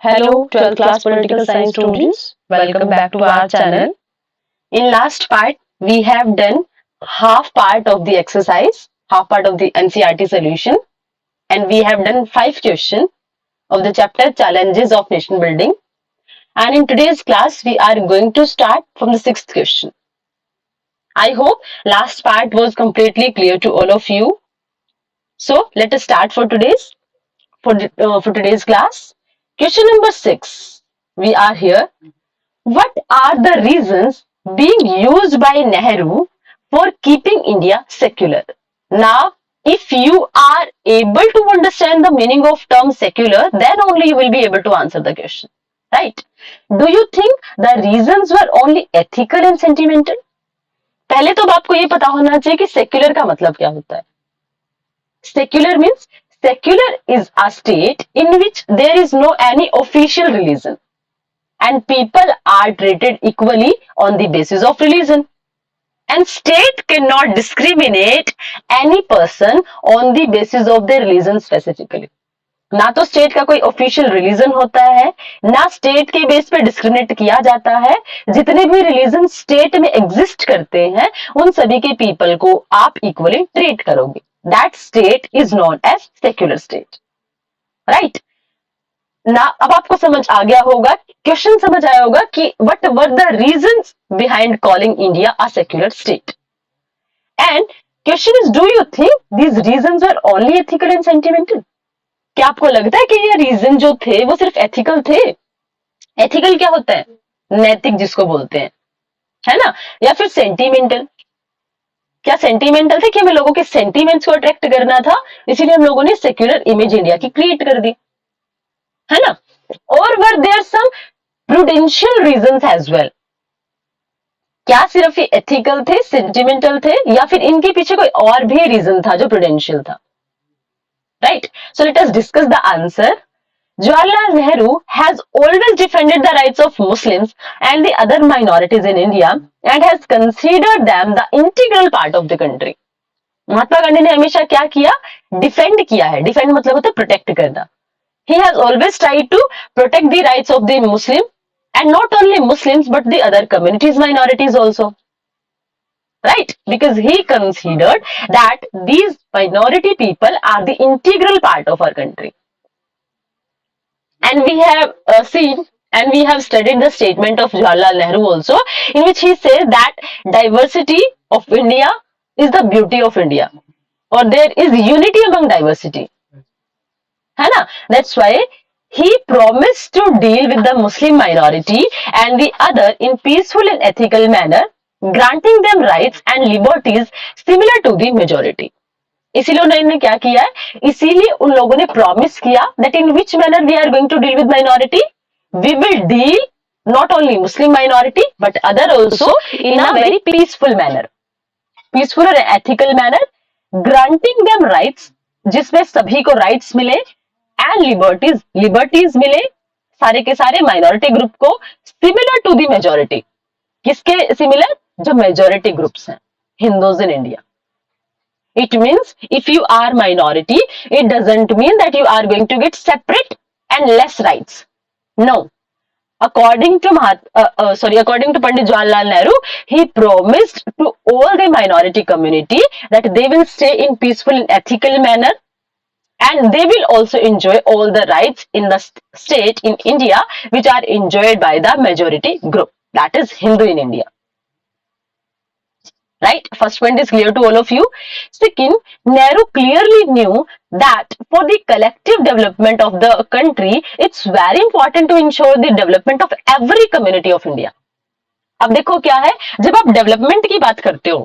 Hello, 12th class political science students. Welcome back to our channel. In last part, we have done half part of the exercise, half part of the NCERT solution, and we have done 5 questions of the chapter Challenges of Nation Building. And in today's class, we are going to start from the 6th question. I hope last part was completely clear to all of you. So let us start for today's class. Question number 6. We are here. What are the reasons being used by Nehru for keeping India secular? Now, if you are able to understand the meaning of term secular, then only you will be able to answer the question. Right? Do you think the reasons were only ethical and sentimental? पहले तो आपको ये पता होना चाहिए कि secular का मतलब क्या होता है. Secular means secular is a state in which there is no any official religion and people are treated equally on the basis of religion. And state cannot discriminate any person on the basis of their religion specifically. ना तो state का कोई official religion होता है, ना state के base पे discriminate किया जाता है. जितने भी रिलीजन स्टेट में एग्जिस्ट करते हैं उन सभी के पीपल को आप इक्वली ट्रीट करोगे. That state is known as secular state. Right ना. अब आपको समझ आ गया होगा, क्वेश्चन समझ आया होगा कि what were the reasons behind calling India a secular state. And question is, do you think these reasons are only ethical and sentimental? क्या आपको लगता है कि ये रीजन जो थे वो सिर्फ एथिकल थे? एथिकल क्या होता है? नैतिक जिसको बोलते हैं, है ना? या फिर सेंटिमेंटल? क्या सेंटिमेंटल थे कि हमें लोगों के सेंटिमेंट्स को अट्रैक्ट करना था, इसीलिए हम लोगों ने सेक्युलर इमेज इंडिया की क्रिएट कर दी, है ना? और were there some prudential reasons as well? क्या सिर्फ ये एथिकल थे, सेंटिमेंटल थे, या फिर इनके पीछे कोई और भी रीजन था जो प्रूडेंशियल था? Right. So let us discuss the answer. Jawaharlal Nehru has always defended the rights of Muslims and the other minorities in India and has considered them the integral part of the country. Mahatma Gandhi ने हमेशा क्या किया? Defend किया है. Defend मतलब होता है protect करना. He has always tried to protect the rights of the Muslim and not only Muslims but the other communities, minorities also. Right? Because he considered that these minority people are the integral part of our country. And we have seen and we have studied the statement of Jawaharlal Nehru also, in which he says that diversity of India is the beauty of India, or there is unity among diversity. है ना? That's why he promised to deal with the Muslim minority and the other in peaceful and ethical manner, granting them rights and liberties similar to the majority. इसीलिए उन्होंने क्या किया है? इसीलिए उन लोगों ने प्रॉमिस किया that in which manner we are going to deal with minority. We will deal not only Muslim minority but other also in a very peaceful manner, peaceful और ethical manner, granting them rights, जिसमें सभी को rights मिले, and liberties, liberties मिले सारे के सारे minority group को, सिमिलर टू द मेजोरिटी. किसके सिमिलर? जो मेजोरिटी ग्रुप्स हैं, Hindus in India. It means if you are minority, it doesn't mean that you are going to get separate and less rights. No. According to Pandit Jawaharlal Nehru, he promised to all the minority community that they will stay in peaceful and ethical manner, and they will also enjoy all the rights in the state in India which are enjoyed by the majority group, that is Hindu in India. Right? First point is clear to all of you. Second, Nehru clearly knew that for the collective development of the country, it's very important to ensure the development of every community of India. अब देखो क्या है, जब आप development की बात करते हो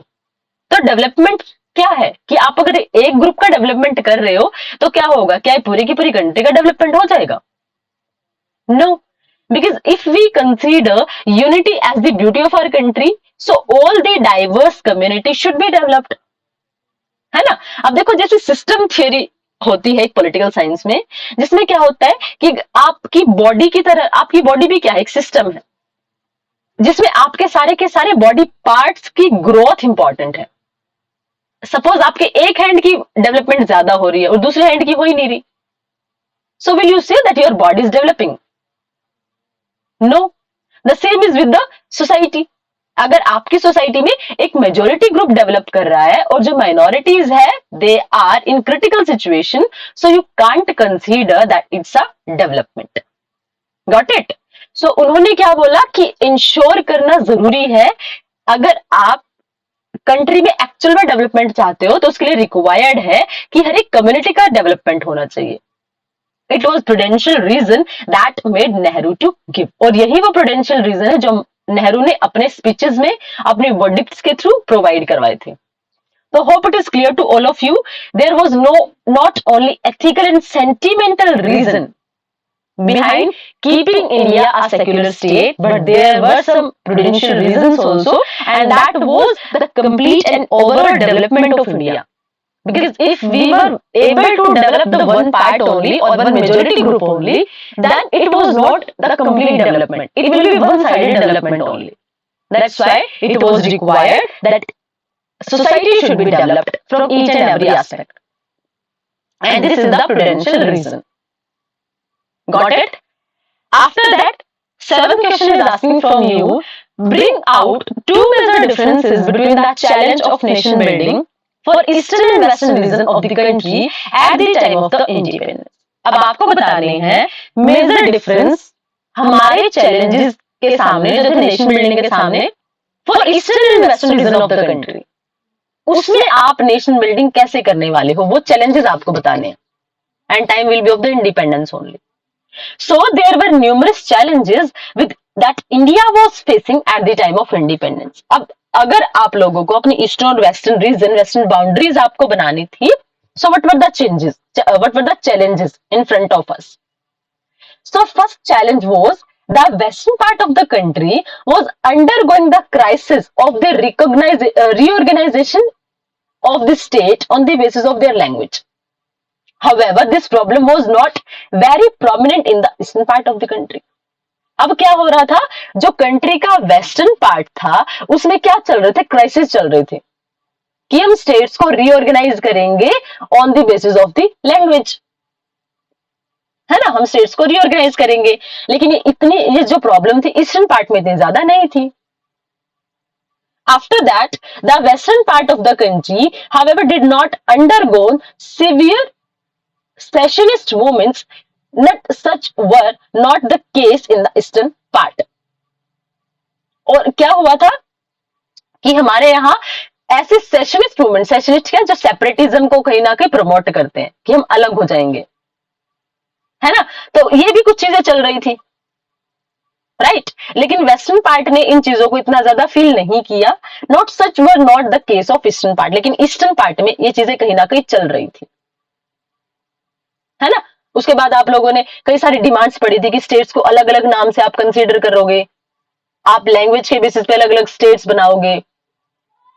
तो डेवलपमेंट क्या है कि आप अगर एक ग्रुप का डेवलपमेंट कर रहे हो तो क्या होगा? क्या पूरी की पूरी कंट्री का डेवलपमेंट हो जाएगा? No. Because if we consider unity as the beauty of our country, so all the diverse community should be developed. है ना? अब देखो जैसे सिस्टम थ्योरी होती है एक पॉलिटिकल साइंस में, जिसमें क्या होता है कि आपकी बॉडी की तरह, आपकी बॉडी भी क्या है? एक सिस्टम है जिसमें आपके सारे के सारे बॉडी पार्ट्स की ग्रोथ इंपॉर्टेंट है. सपोज आपके एक हैंड की डेवलपमेंट ज्यादा हो रही है और दूसरे हैंड की हो ही नहीं रही, so will you say that your body is developing? No, the same is with the society. अगर आपकी सोसाइटी में एक मेजोरिटी ग्रुप डेवलप कर रहा है और जो माइनॉरिटीज है they are in critical situation, so you can't consider that it's a development. Got it? So उन्होंने क्या बोला कि इंश्योर करना जरूरी है। अगर आप कंट्री में एक्चुअल में डेवलपमेंट चाहते हो तो उसके लिए रिक्वायर्ड है कि हर एक कम्युनिटी का डेवलपमेंट होना चाहिए। It was prudential reason that made Nehru to give, और यही वो प्रूडेंशियल रीजन है जो नेहरू ने अपने स्पीचेस में अपने वर्डिक्ट्स के थ्रू प्रोवाइड करवाए थे। तो hope it is clear to all of you, there was no not only ethical and sentimental reason behind keeping India a secular state, but there were some prudential reasons also, and that was the complete and overall development of India. Because if we were able to develop the one part only or one majority group only, then it was not the complete development. It will be one-sided development only. That's why it was required that society should be developed from each and every aspect. And this is the prudential reason. Got it? After that, seventh question is asking from you, bring out two major differences between the challenge of nation building for eastern and western region of the country at the time of the independence. अब आपको बताने हैं major difference हमारे challenges के सामने, जो थे nation building के सामने, for eastern and western region of the country. उसमें आप नेशन बिल्डिंग कैसे करने वाले हो, वो चैलेंजेस आपको बताने हैं। And time will be of the independence only. So there were numerous challenges with that India was facing at the time of independence. अब अगर आप लोगों को अपनी ईस्टर्न और वेस्टर्न रीजन, वेस्टर्न बाउंड्रीज आपको बनानी थी, so what were the changes? What were the challenges in front of us? So first challenge was the western part of the country was undergoing the crisis of the reorganization of the state on the basis of their language. However, this problem was not very prominent in the eastern part of the country. अब क्या हो रहा था, जो country का western part था उसमें क्या चल रहे थे, क्राइसिस चल रहे थे कि हम स्टेट्स को रीऑर्गेनाइज करेंगे on the basis of the language, है ना, हम स्टेट्स को रीऑर्गेनाइज करेंगे। लेकिन ये जो प्रॉब्लम थी ईस्टर्न पार्ट में इतनी ज्यादा नहीं थी। After that, the western part of the country, however, did not undergo severe secessionist movements, not such were not the case in the eastern part. और क्या हुआ था कि हमारे यहाँ ऐसे सेशनिस्ट मूवमेंट, सेशनिस्ट क्या, जो सेपरेटिज्म को कहीं ना कहीं प्रमोट करते हैं कि हम अलग हो जाएंगे, है ना, तो ये भी कुछ चीजें चल रही थी, राइट। लेकिन वेस्टर्न पार्ट ने इन चीजों को इतना ज्यादा फील नहीं किया। Not such were not the case of eastern part, लेकिन ईस्टर्न पार्ट में ये चीजें कहीं ना कहीं चल रही थी, है ना। उसके बाद आप लोगों ने कई सारी डिमांड्स पड़ी थी कि स्टेट्स को अलग अलग नाम से आप कंसीडर करोगे, आप लैंग्वेज के बेसिस पे अलग अलग स्टेट्स बनाओगे।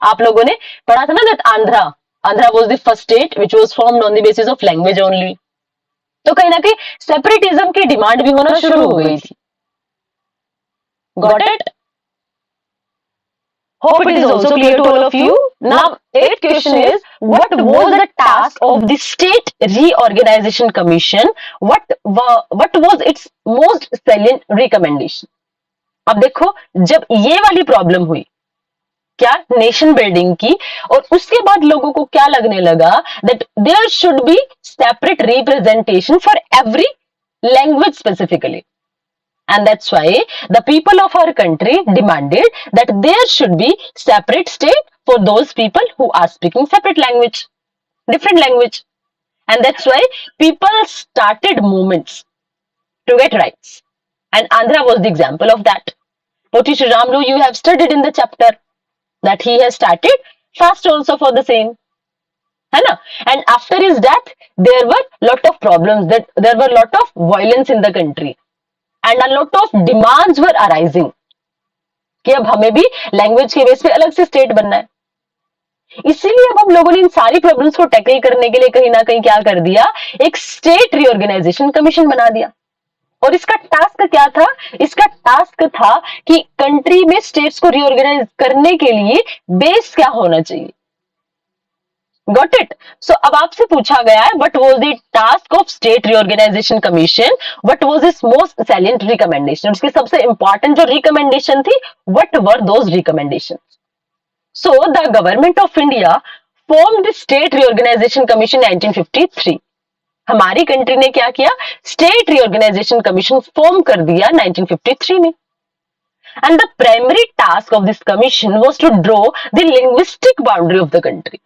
आप लोगों ने पढ़ा था ना that Andhra was the first state which was formed on the basis of language only. तो कहीं ना कहीं सेपरेटिज्म की डिमांड भी होना शुरू हो गई थी। Got it? Hope it is also clear to all of you. Now, eighth question is, what was the task of the State Reorganization Commission? What was its most salient recommendation? अब देखो, जब ये वाली प्रॉब्लम हुई क्या, nation building की, और उसके बाद लोगों को क्या लगने लगा that there should be separate representation for every language specifically. And that's why the people of our country demanded that there should be separate state for those people who are speaking separate language, different language. And that's why people started movements to get rights. And Andhra was the example of that. Poti Shri Ramlu, you have studied in the chapter that he has started fast also for the same. है ना? And after his death, there were lot of problems, that there were lot of violence in the country. And a lot of demands were arising कि अब हमें भी language के base पे अलग से स्टेट बनना है। इसीलिए अब हम लोगों ने इन सारी प्रॉब्लम्स को टैकल करने के लिए कहीं ना कहीं क्या कर दिया, एक स्टेट रीऑर्गेनाइजेशन कमीशन बना दिया। और इसका टास्क क्या था? इसका टास्क था कि कंट्री में स्टेट्स को रीऑर्गेनाइज करने के लिए बेस क्या होना चाहिए, गॉट इट? सो अब आपसे पूछा गया है what was the task of state reorganisation commission, what was its most salient recommendation, उसकी सबसे इंपॉर्टेंट जो रिकमेंडेशन थी, what were those recommendation? So the government of India formed the state reorganisation commission 1953। हमारी कंट्री ने क्या किया? State reorganisation commission form कर दिया 1953 में। And the primary task of this commission was to draw the linguistic boundary of the country.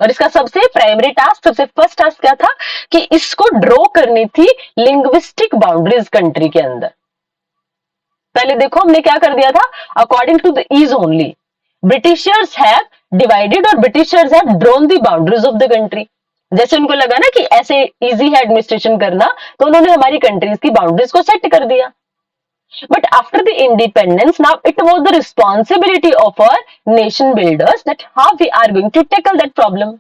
और इसका सबसे प्राइमरी टास्क, सबसे फर्स्ट टास्क क्या था कि इसको ड्रॉ करनी थी लिंग्विस्टिक बाउंड्रीज कंट्री के अंदर। पहले देखो हमने क्या कर दिया था, according to the ease only Britishers have divided और Britishers have drawn the boundaries of the country. जैसे उनको लगा ना कि ऐसे इजी है एडमिनिस्ट्रेशन करना, तो उन्होंने हमारी कंट्रीज की बाउंड्रीज को सेट कर दिया। But after the independence, now it was the responsibility of our nation builders that how we are going to tackle that problem.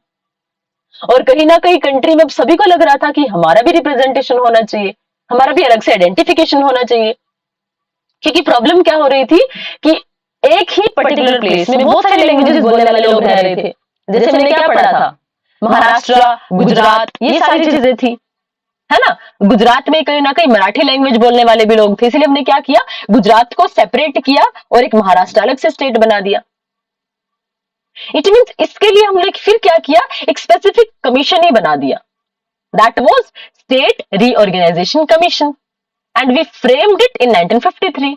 और कहीं ना कहीं कंट्री में सभी को लग रहा था कि हमारा भी रिप्रेजेंटेशन होना चाहिए, हमारा भी अलग से आइडेंटिफिकेशन होना चाहिए। क्योंकि प्रॉब्लम क्या हो रही थी कि एक ही पर्टिकुलर प्लेस में बहुत सारे लैंग्वेजेस बोलने वाले लोग रह रहे थे। जैसे हमने क्या पढ़ा था, महाराष्ट्र, गुजरात, ये सारी चीजें थी, है ना। गुजरात में कहीं ना कहीं मराठी लैंग्वेज बोलने वाले भी लोग थे, इसलिए हमने क्या किया, गुजरात को सेपरेट किया और एक महाराष्ट्र अलग से स्टेट बना दिया। इट मीन्स इसके लिए हमने फिर क्या किया, एक स्पेसिफिक कमीशन ही बना दिया, that was state reorganisation commission, and we framed it in 1953।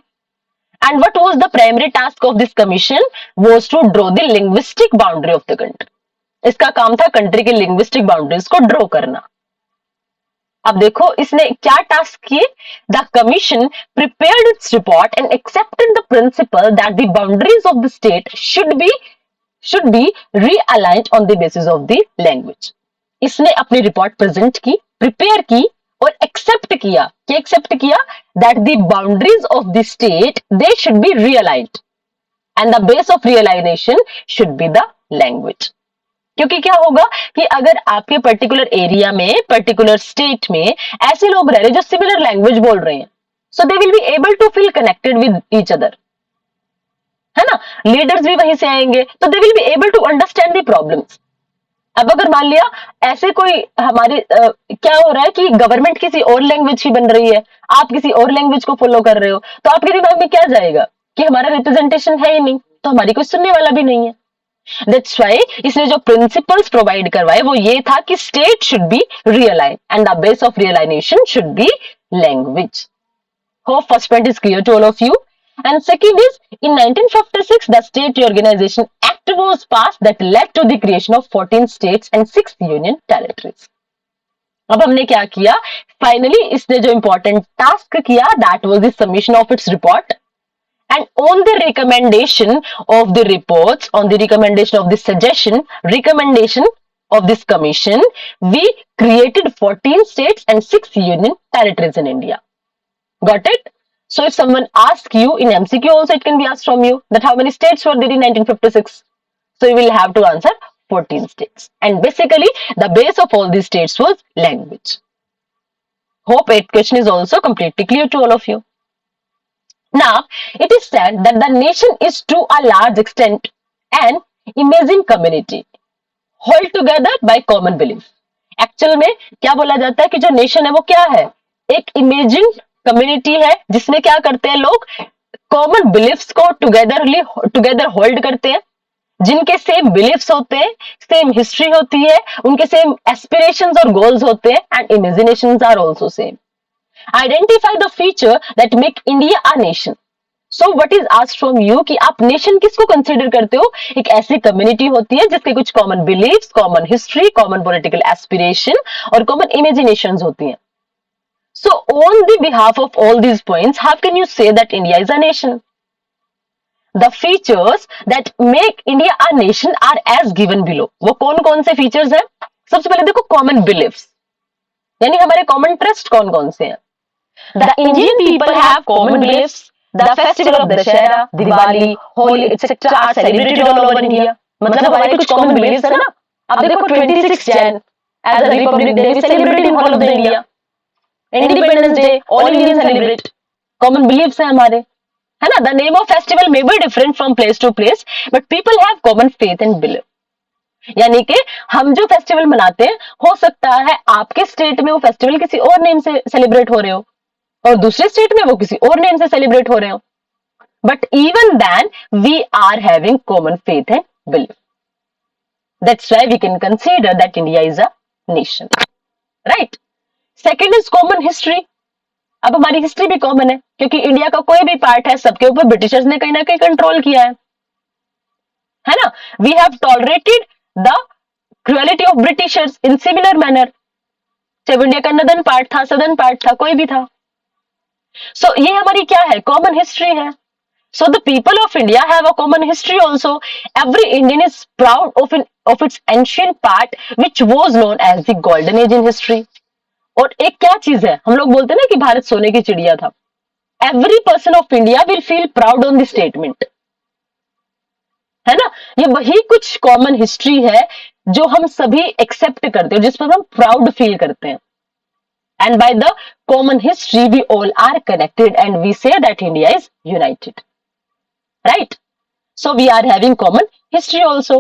And what was the primary task of this commission was to draw the linguistic boundary of the country. इसका काम था कंट्री की linguistic boundaries को draw करना। अब देखो इसने क्या टास्क किए, the commission prepared its report and accepted the principle that the boundaries of the state should be realigned on the basis of the language. इसने अपनी रिपोर्ट प्रेजेंट की, प्रिपेयर की और एक्सेप्ट किया, क्या एक्सेप्ट किया, that the boundaries of the state they should be realigned and the base of realisation should be the language. क्योंकि क्या होगा कि अगर आपके पर्टिकुलर एरिया में, पर्टिकुलर स्टेट में ऐसे लोग रह रहे जो सिमिलर लैंग्वेज बोल रहे हैं, so they will be able to feel connected with each other, है ना। लीडर्स भी वहीं से आएंगे, तो they will be able to understand the problems. अब अगर मान लिया ऐसे कोई हमारे क्या हो रहा है कि गवर्नमेंट किसी और लैंग्वेज की बन रही है, आप किसी और लैंग्वेज को फॉलो कर रहे हो, तो आपके दिमाग में क्या जाएगा कि हमारा रिप्रेजेंटेशन है ही नहीं, तो हमारी कोई सुनने वाला भी नहीं है। दैट्स व्हाई इसने जो प्रिंसिपल्स प्रोवाइड करवाए वो ये था कि state should be realign and the base of realisation should be language. Hope first point is clear to all of you. And second is, in 1956, the State Reorganization Act was passed that led to the creation of 14 states and 6 union territories. अब हमने क्या किया, finally इसने जो important task किया, that was the submission of its report, and on the recommendation of the reports, on the recommendation of the recommendation of this commission, we created 14 states and 6 union territories in India. Got it? So if someone asks you in MCQ also, it can be asked from you that how many states were there in 1956. So you will have to answer 14 states. And basically the base of all these states was language. Hope it question is also completely clear to all of you. Now, it is said that the nation is to a large extent an imaging community held together by common belief. Actual में क्या बोला जाता है कि जो nation है वो क्या है, एक इमेजिंग कम्युनिटी है जिसमें क्या करते हैं लोग, कॉमन बिलीफ्स को टुगेदर होल्ड करते हैं, जिनके सेम बिलीफ्स होते हैं, सेम हिस्ट्री होती है, उनके सेम एस्पिरेशंस और गोल्स होते हैं, and imaginations are also same. Identify the feature that make India a nation. So what is asked from you कि आप नेशन किसको कंसीडर करते हो, एक ऐसी कम्युनिटी होती है जिसके कुछ common beliefs, common history, common political aspiration और कॉमन इमेजिनेशंस होती हैं। So on the behalf of all these points, how can you say that India is a nation? The features that make India a nation are as given below. वो कौन-कौन से features हैं? सबसे पहले देखो common beliefs, यानी हमारे common trust कौन-कौन से हैं? The Indian people have common beliefs. The festival of Dussehra, Diwali, Holi, etc. are celebrated all over India. मतलब हमारे कुछ common beliefs है ना? अब देखो 26 Jan as a Republic Day we celebrate in all of the India. Independence day all Indian celebrate, common believes है हमारे, है ना। The name of festival may be different from place to place but people have common faith and believe. यानी कि हम जो festival मनाते हैं, हो सकता है आपके स्टेट में वो फेस्टिवल किसी और नेम से सेलिब्रेट हो रहे हो और दूसरे स्टेट में वो किसी और नेम से सेलिब्रेट हो रहे हो, but even then we are having common faith and belief. That's why we can consider that India is a nation, right? Second is common history. अब हमारी हिस्ट्री भी कॉमन है, क्योंकि इंडिया का कोई भी पार्ट है सबके ऊपर ब्रिटिशर्स ने कहीं ना कहीं कंट्रोल किया है ना. We have tolerated the cruelty of Britishers in similar manner. जब इंडिया का नदन पार्ट था, सदर्न पार्ट था, कोई भी था. सो ये हमारी क्या है, कॉमन हिस्ट्री है. So the people of India have a common history also. Every Indian is proud of its ancient part, which was known as the golden age in history. और एक क्या चीज है, हम लोग बोलते हैं ना कि भारत सोने की चिड़िया था. Every person of India will feel proud on this statement, है ना. ये वही कुछ कॉमन हिस्ट्री है जो हम सभी एक्सेप्ट करते हैं, जिस पर हम प्राउड फील करते हैं. And by the common history, we all are connected, and we say that India is united. Right? So we are having common history also.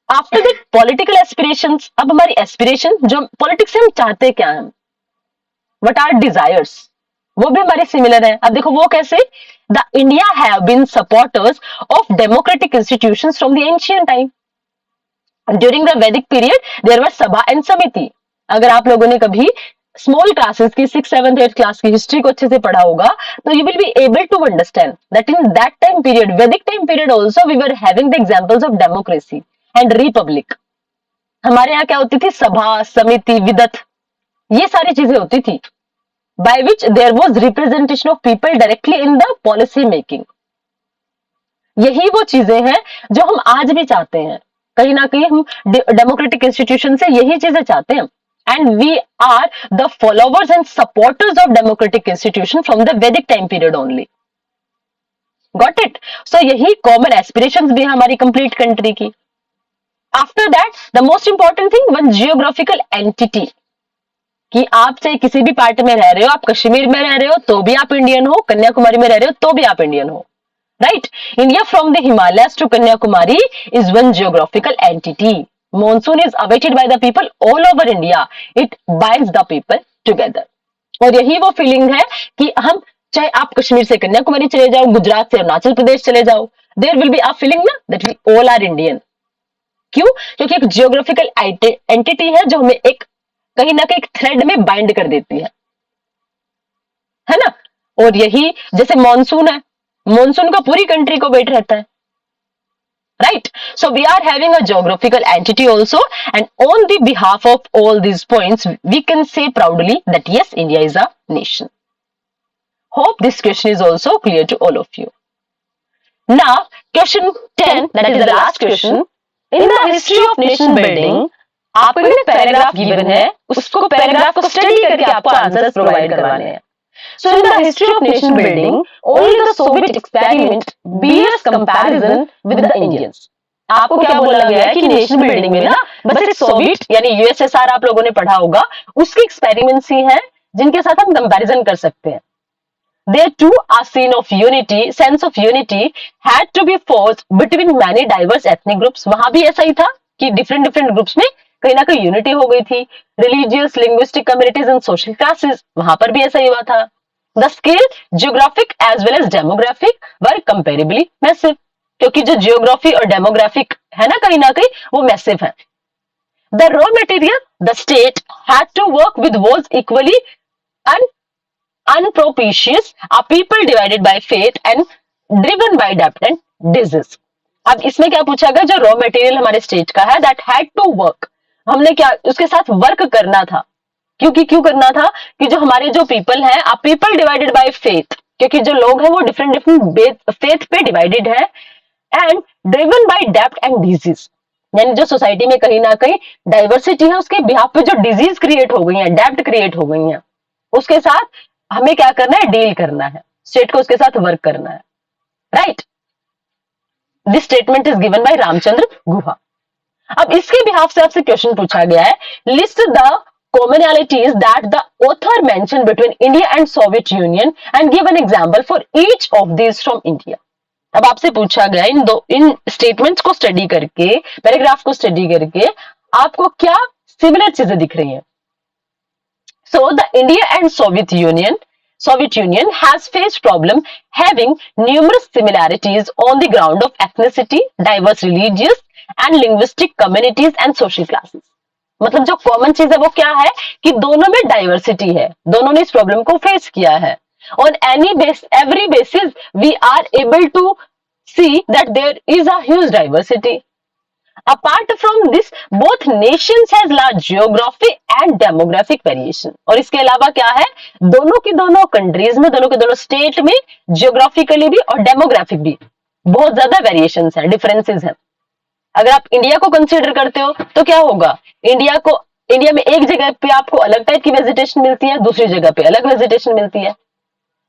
After that, political aspirations. अब हमारी aspiration जो politics से हम चाहते क्या हैं, what are desires, वो भी हमारे similar है. अब देखो वो कैसे, the India have been supporters of democratic institutions from the ancient time. During the Vedic period, there were Sabha and Samiti. अगर आप लोगों ने कभी स्मॉल क्लासेस की 6th 7th 8th क्लास की हिस्ट्री को अच्छे से पढ़ा होगा, तो you will be able to understand that in that time period, Vedic time period also, we were having the examples of democracy and republic. हमारे यहाँ क्या होती थी, सभा, समिति, विदत, ये सारी चीजें होती थी, by which there was representation of people directly in the policy making. यही वो चीजें हैं जो हम आज भी चाहते हैं. कहीं ना कहीं हम डेमोक्रेटिक इंस्टीट्यूशन से यही चीजें चाहते हैं. And we are the followers and supporters of democratic institution from the Vedic time period only. Got it? So यही common aspirations भी है हमारी complete country की. After that, the most important thing, one geographical entity. कि आप चाहे किसी भी पार्ट में रह रहे हो, आप कश्मीर में रह रहे हो तो भी आप इंडियन हो, कन्याकुमारी में रह रहे हो तो भी आप इंडियन हो. Right? India from the Himalayas to Kanyakumari is one geographical entity. Monsoon is awaited by the people all over India. It binds the people together. और यही वो फीलिंग है कि हम चाहे आप कश्मीर से कन्याकुमारी चले जाओ, गुजरात से अरुणाचल प्रदेश चले जाओ, there will be a feeling ना that we all are Indian. क्यों? क्योंकि एक जियोग्राफिकल एंटिटी है जो हमें एक कहीं ना कहीं एक थ्रेड में बाइंड कर देती है ना. और यही जैसे मॉनसून है, मॉनसून का पूरी कंट्री को वेट रहता है. Right? So we are having a geographical entity also, and on the behalf of all these points, we can say proudly that yes, India is a nation. Hope this question is also clear to all of you. Now, question 10, that is the last question. In the history of nation building, आपको एक paragraph given है, उसको paragraph को study करके आपको answers provide करवाने हैं. So in the history of nation building, only the Soviet experiment bears comparison with the Indians. आपको क्या बोला गया है कि नेशन बिल्डिंग में ना बस एक सोवियत यानी यूएसएसआर आप लोगों ने पढ़ा होगा, उसके एक्सपेरिमेंट्स ही हैं जिनके साथ हम कंपैरिजन कर सकते हैं. There too a sense of unity had to be forged between many diverse ethnic groups. वहां भी ऐसा ही था कि डिफरेंट ग्रुप्स में कहीं ना कहीं यूनिटी हो गई थी. Religious, linguistic communities and social classes, वहां पर भी ऐसा ही हुआ था. The scale, geographic as well as demographic were comparably massive. क्योंकि जो जियोग्राफी और डेमोग्राफिक है ना कहीं वो मैसिव है. The raw material the state had to work with was equally unpropitious. A people divided by faith and driven by debt and disease. अब इसमें क्या पूछा गया, जो रॉ मटेरियल हमारे स्टेट का है, दैट हैड टू वर्क, हमने क्या उसके साथ वर्क करना था. क्योंकि क्यों करना था कि जो हमारे जो पीपल हैं, uh people divided by faith, क्योंकि जो लोग हैं वो डिफरेंट फेथ पे डिवाइडेड है, एंड ड्रिवन बाय डेप्ट एंड डिजीज, यानी जो सोसाइटी में कहीं ना कहीं डाइवर्सिटी है उसके बिहाफ पे जो डिजीज क्रिएट हो गई है, डेप्ट क्रिएट हो गई है, उसके साथ हमें क्या करना है, डील करना है, स्टेट को उसके साथ वर्क करना है. Right? This statement is given by Ramchandra Guha. अब इसके बिहाफ से आपसे क्वेश्चन पूछा गया है, list the commonalities that the author mentioned between India and Soviet Union and give an example for each of these from India. अब आपसे पूछा गया इन स्टेटमेंट्स को स्टडी करके, पैराग्राफ को स्टडी करके आपको क्या सिमिलर चीजें दिख रही हैं? So the India and Soviet Union has faced problem having numerous similarities on the ground of ethnicity, diverse religious and linguistic communities and social classes. मतलब जो कॉमन चीज है वो क्या है कि दोनों में डाइवर्सिटी है, दोनों ने इस प्रॉब्लम को फेस किया है. On every basis, we are able to see that there is a huge diversity. Apart from this, both nations has large geography and demographic variation. और इसके अलावा क्या है, दोनों की दोनों कंट्रीज में, दोनों के दोनों स्टेट में जियोग्राफिकली भी और डेमोग्राफिक भी बहुत ज्यादा वेरिएशंस है, डिफरेंसेस है. अगर आप इंडिया को कंसीडर करते हो तो क्या होगा, इंडिया में एक जगह पे आपको अलग टाइप की वेजिटेशन मिलती है, दूसरी जगह पे अलग वेजिटेशन मिलती है.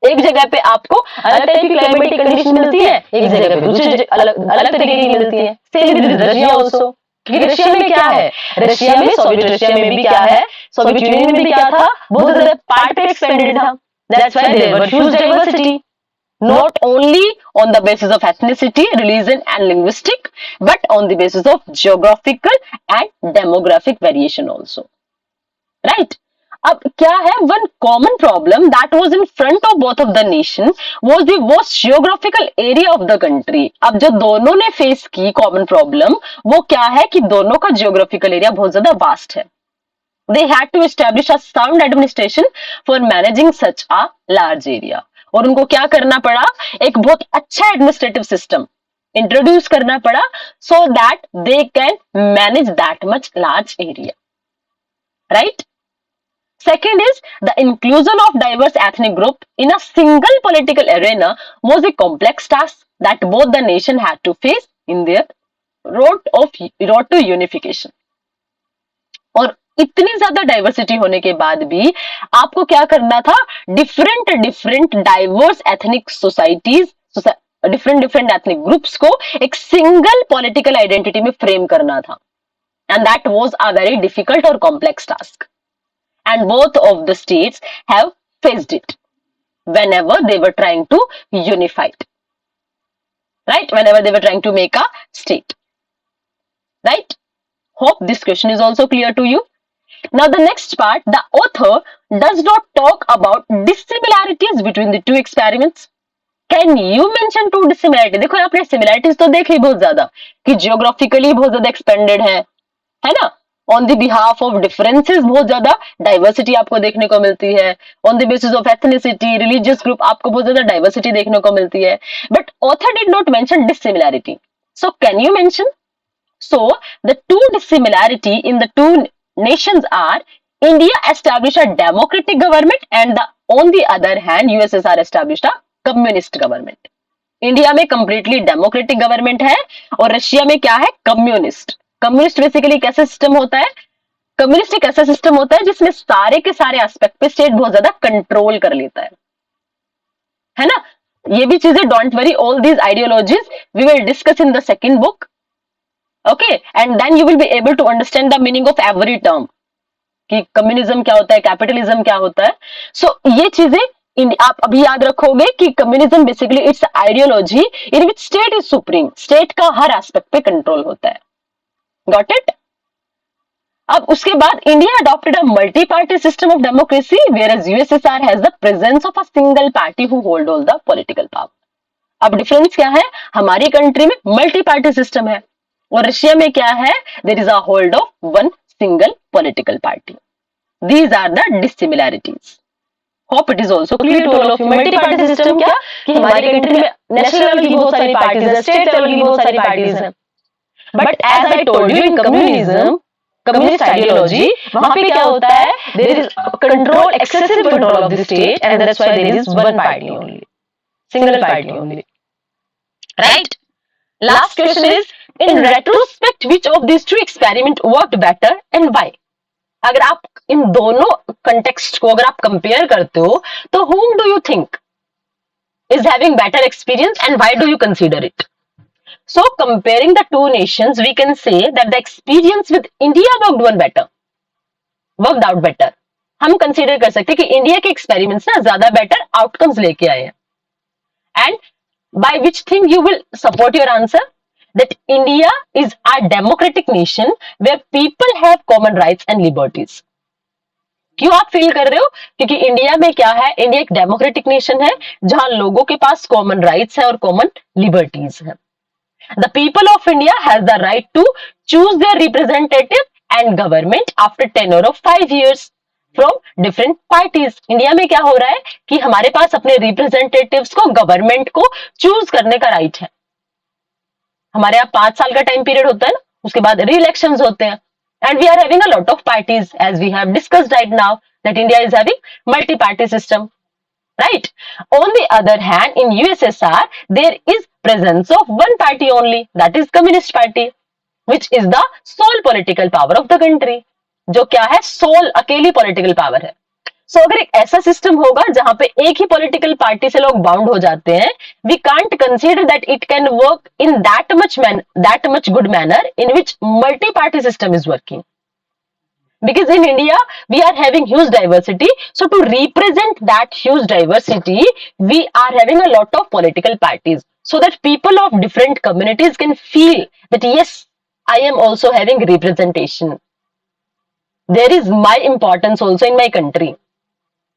एक जगह पे आपको अलग टाइप की क्लाइमेटिक कंडीशन मिलती है, एक जगह पे दूसरी अलग अलग तरीके की मिलती है. Same with Russia also. क्योंकि रशिया में क्या है, रशिया में सोवियत रशिया में भी क्या है, सोवियत यूनियन में भी क्या था, बहुत ज्यादा पार्ट पे एक्सपेंडेड था. That's why there were huge diversity, not only on the basis of ethnicity, religion and linguistic, but on the basis of geographical and demographic variation also. Right? अब क्या है, one common problem that was in front of both of the nation was the vast geographical area of the country. अब जो दोनों ने face की common problem वो क्या है कि दोनों का जियोग्राफिकल एरिया बहुत ज्यादा वास्ट है. They had to establish a sound administration for managing such a large area. और उनको क्या करना पड़ा, एक बहुत अच्छा एडमिनिस्ट्रेटिव सिस्टम इंट्रोड्यूस करना पड़ा so that they can manage that much large area. Right? Second is the inclusion of diverse ethnic group in a single political arena was a complex task that both the nation had to face in their road to unification. और इतनी ज्यादा diversity होने के बाद भी आपको क्या करना था, different diverse ethnic societies, different ethnic groups को एक सिंगल पॉलिटिकल आइडेंटिटी में फ्रेम करना था. And that was a very difficult और complex task. And both of the states have faced it whenever they were trying to unify it. Right? Whenever they were trying to make a state. Right? Hope this question is also clear to you. Now the next part, the author does not talk about dissimilarities between the two experiments. Can you mention two dissimilarities? देखो आपने similarities तो देख ली बहुत ज्यादा कि geographically बहुत ज्यादा expanded है ना. On the behalf of differences बहुत ज्यादा डाइवर्सिटी आपको देखने को मिलती है. On the basis of ethnicity, religious group आपको बहुत ज्यादा डाइवर्सिटी देखने को मिलती है. But author did not mention dissimilarity. So can you mention? So the two dissimilarity in the two nations R India establish a democratic government and on the other hand USSR established a communist government. India में completely democratic government है और Russia में क्या है, communist. Communist basically कैसा system होता है, communist एक ऐसा सिस्टम होता है जिसमें सारे के सारे एस्पेक्ट पे स्टेट बहुत ज्यादा कंट्रोल कर लेता है ना. ये भी चीजें don't worry, all these ideologies we will discuss in the second book. Okay, and then you will be able to understand the meaning of every term कि कम्युनिज्म क्या होता है, कैपिटलिज्म क्या होता है. सो ये चीजें आप अभी याद रखोगे कि communism basically it's ideology in which state is supreme, state का हर एस्पेक्ट पे कंट्रोल होता है. Got it? अब उसके बाद India adopted a multi-party system of democracy, whereas USSR has the presence of a single party who hold all the political power. अब difference क्या है, हमारी कंट्री में मल्टी पार्टी सिस्टम है और रशिया में क्या है, there is a hold of one single political party. These are the dissimilarities. Hope it is also clear to all of you. Multi party system क्या कि हमारी कंट्री में नेशनल लेवल की बहुत सारी पार्टीज है, स्टेट लेवल की बहुत सारी पार्टीज है. But as I told you, in communism, communist ideology, वहां पे क्या होता है, there is control, excessive control of the state, and that's why there is one party only, single party only. Right? Last question is, in retrospect, which of these two experiment worked better and why? अगर आप इन दोनों context को अगर आप compare करते हो, तो whom do you think is having better experience and why do you consider it? So comparing the two nations, we can say that the experience with India worked out better. हम consider कर सकते हैं कि India के experiments ना ज्यादा better outcomes लेके आए हैं. And by which thing you will support your answer? That India is a democratic nation where people have common rights and liberties. क्यों आप फील कर रहे हो? क्योंकि इंडिया में क्या है, इंडिया एक डेमोक्रेटिक नेशन है जहां लोगों के पास कॉमन राइट्स है और कॉमन लिबर्टीज है. The people of India has the right to choose their representative and government after tenure of 5 years from different parties. India में क्या हो रहा है कि हमारे पास अपने रिप्रेजेंटेटिव्स को, गवर्नमेंट को चूज करने का राइट है. हमारे यहाँ 5 साल का टाइम पीरियड होता है ना, उसके बाद री इलेक्शन होते हैं. And we are having a lot of parties, as we have discussed right now, that India is having multi-party system, right? On the other hand, in USSR, there is presence of one party only, that is Communist Party, which is the sole political power of the country. जो क्या है, sole अकेली political power है. सो अगर एक ऐसा system होगा जहां पे एक ही पॉलिटिकल पार्टी से लोग बाउंड हो जाते हैं, we can't consider that it can work in that much good manner in which multi party system is working. Because in India, we are having huge diversity. So to represent that huge diversity, we are having a lot of political parties so that people of different communities can feel that yes, I am also having representation. There is my importance also in my country.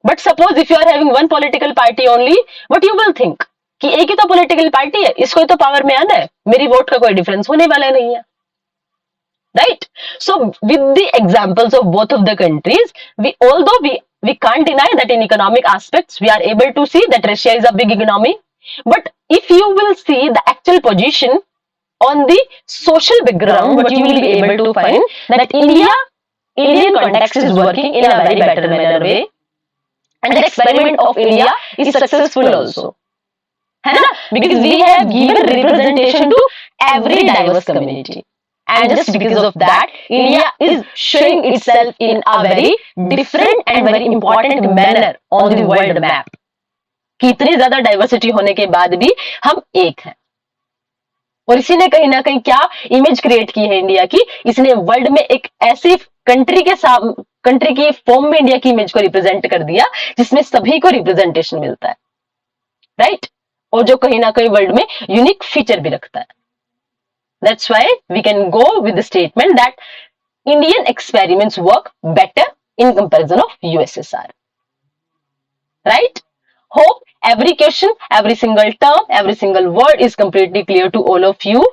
But suppose if you are having one political party only, what you will think? कि एक ही तो political party है, इसको ही तो power में आना है, मेरी वोट का कोई डिफरेंस होने वाला नहीं है. Right? So with the examples of both of the countries, although we can't deny that in economic aspects we are able to see that Russia is a big economy, but if you will see the actual position on the social background, what you will be able to find that Indian context is working in a very better manner way, and the experiment of India is successful also. है ना? Because we have given representation to every diverse community. And just because of that, India is showing itself in a very different and very important manner on the world map. कि इतनी ज्यादा diversity होने के बाद भी हम एक हैं. और इसी ने कहीं ना कहीं क्या इमेज क्रिएट की है इंडिया की, इसने वर्ल्ड में एक ऐसी कंट्री की फॉर्म में इंडिया की इमेज को रिप्रेजेंट कर दिया जिसमें सभी को रिप्रेजेंटेशन मिलता है, राइट? और जो कहीं ना कहीं वर्ल्ड में यूनिक फीचर भी रखता है. That's why we can go with the statement that Indian experiments work better in comparison of USSR. Right? Hope every question, every single term, every single word is completely clear to all of you.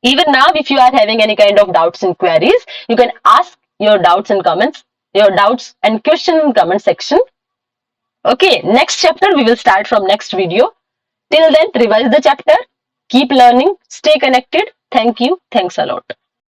Even now, if you are having any kind of doubts and queries, you can ask your doubts and questions in comment section. Okay, next chapter we will start from next video. Till then, revise the chapter, keep learning, stay connected. Thank you. Thanks a lot.